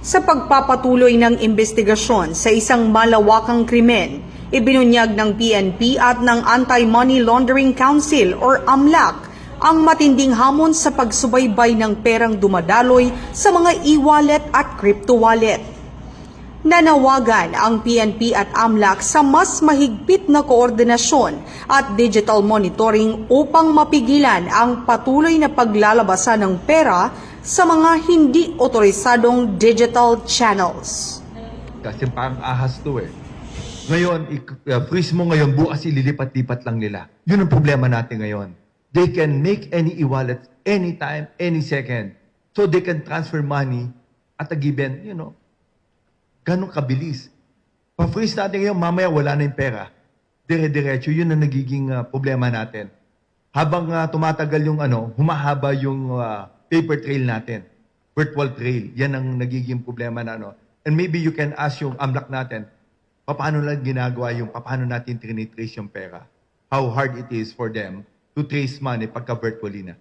Sa pagpapatuloy ng investigasyon sa isang malawakang krimen, ibinunyag ng PNP at ng Anti-Money Laundering Council or AMLAC ang matinding hamon sa pagsubaybay ng perang dumadaloy sa mga e-wallet at crypto wallet. Nanawagan ang PNP at AMLAC sa mas mahigpit na koordinasyon at digital monitoring upang mapigilan ang patuloy na paglalabasan ng pera sa mga hindi otorisadong digital channels. Kasi parang ahas to eh. Ngayon, freeze mo ngayon, bukas ililipat-lipat lang nila. Yun ang problema natin ngayon. They can make any e-wallet anytime, any second. So they can transfer money at a given, ganun kabilis. Pa-freeze natin ngayon, mamaya wala na yung pera. Dire-diretso, yun ang nagiging problema natin. Habang tumatagal yung humahaba yung paper trail natin. Virtual trail. Yan ang nagiging problema na And maybe you can ask yung AMLAC natin, paano lang ginagawa yung, paano natin trinitrace yung pera? How hard it is for them to trace money pagka virtually na.